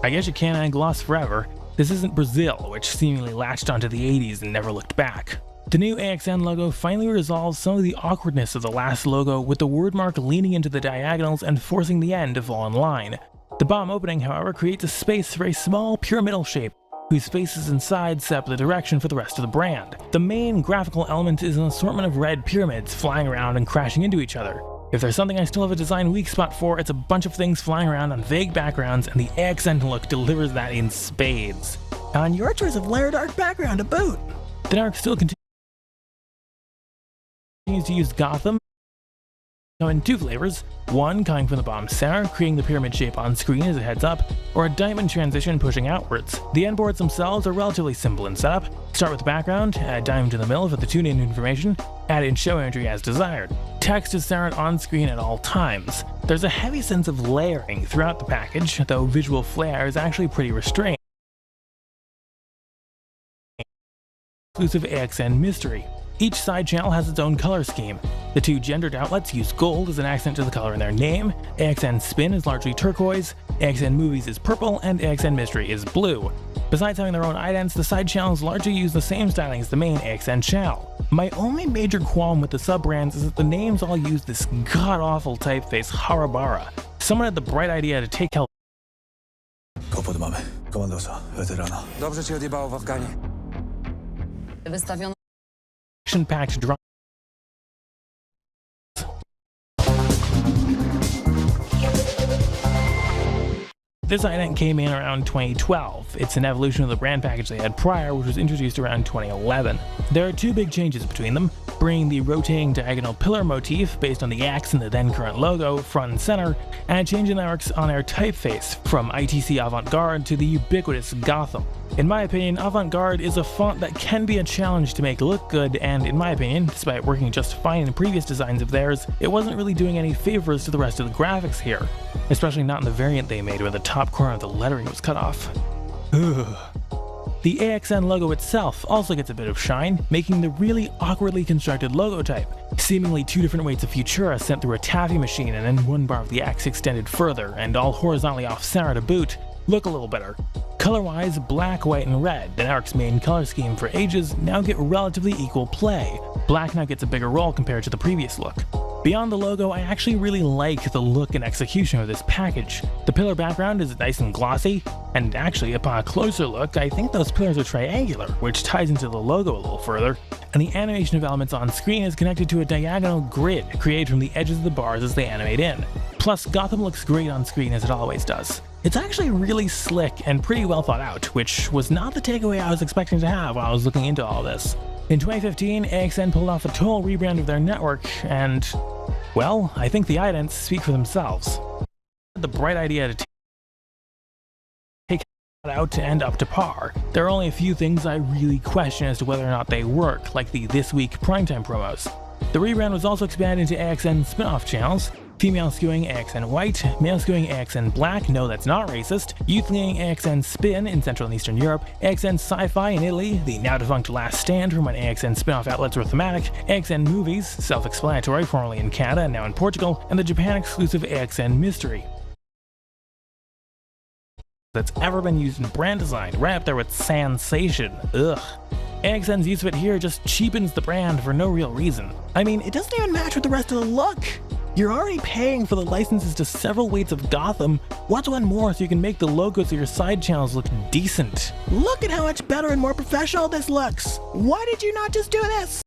I guess you can't add gloss forever. This isn't Brazil, which seemingly latched onto the 80s and never looked back. The new AXN logo finally resolves some of the awkwardness of the last logo, with the word mark leaning into the diagonals and forcing the N to fall in line. The bottom opening, however, creates a space for a small pyramidal shape, whose faces and sides set up the direction for the rest of the brand. The main graphical element is an assortment of red pyramids flying around and crashing into each other. If there's something I still have a design weak spot for, it's a bunch of things flying around on vague backgrounds, and the AXN look delivers that in spades. On your choice of layered art background to boot. The Narc still continues to use Gotham in two flavors, one coming from the bottom center, creating the pyramid shape on screen as it heads up, or a diamond transition pushing outwards. The end boards themselves are relatively simple in setup. Start with the background, add diamond in the middle for the tune-in information, add in show imagery as desired. Text is centered on screen at all times. There's a heavy sense of layering throughout the package, though visual flair is actually pretty restrained. Exclusive AXN mystery. Each side channel has its own color scheme. The two gendered outlets use gold as an accent to the color in their name, AXN Spin is largely turquoise, AXN Movies is purple, and AXN Mystery is blue. Besides having their own idents, the side channels largely use the same styling as the main AXN channel. My only major qualm with the sub-brands is that the names all use this god-awful typeface Harabara. Someone had the bright idea to take help. Dobrze cię odjebało w Afganie. Wystawiono Action-packed drama. This ident came in around 2012. It's an evolution of the brand package they had prior, which was introduced around 2011. There are two big changes between them, bringing the rotating diagonal pillar motif based on the X in the then current logo front and center, and a change in the Narc's on-air typeface from ITC Avant-Garde to the ubiquitous Gotham. In my opinion, Avant-Garde is a font that can be a challenge to make look good, and in my opinion, despite working just fine in previous designs of theirs, it wasn't really doing any favors to the rest of the graphics here, especially not in the variant they made where the top corner of the lettering was cut off. Ugh. The AXN logo itself also gets a bit of shine, making the really awkwardly constructed logo type, seemingly two different weights of Futura sent through a taffy machine and then one bar of the X extended further, and all horizontally off-center to boot, look a little better. Color-wise, black, white, and red, the Narc's main color scheme for ages, now get relatively equal play. Black now gets a bigger role compared to the previous look. Beyond the logo, I actually really like the look and execution of this package. The pillar background is nice and glossy, and actually upon a closer look, I think those pillars are triangular, which ties into the logo a little further, and the animation of elements on screen is connected to a diagonal grid created from the edges of the bars as they animate in. Plus, Gotham looks great on screen as it always does. It's actually really slick and pretty well thought out, which was not the takeaway I was expecting to have while I was looking into all this. In 2015, AXN pulled off a total rebrand of their network, and, well, I think the idents speak for themselves. The bright idea to take it out and up to par. There are only a few things I really question as to whether or not they work, like the This Week primetime promos. The rebrand was also expanded into AXN spin-off channels, female skewing AXN white, male skewing AXN black, no that's not racist, youth leaning AXN spin in Central and Eastern Europe, AXN sci-fi in Italy, the now defunct Last Stand from when AXN spin-off outlets were thematic, AXN movies, self-explanatory, formerly in Canada and now in Portugal, and the Japan exclusive AXN mystery that's ever been used in brand design, right up there with Sensation. Ugh. AXN's use of it here just cheapens the brand for no real reason. I mean, it doesn't even match with the rest of the look. You're already paying for the licenses to several weights of Gotham. What's one more so you can make the logos of your side channels look decent? Look at how much better and more professional this looks. Why did you not just do this?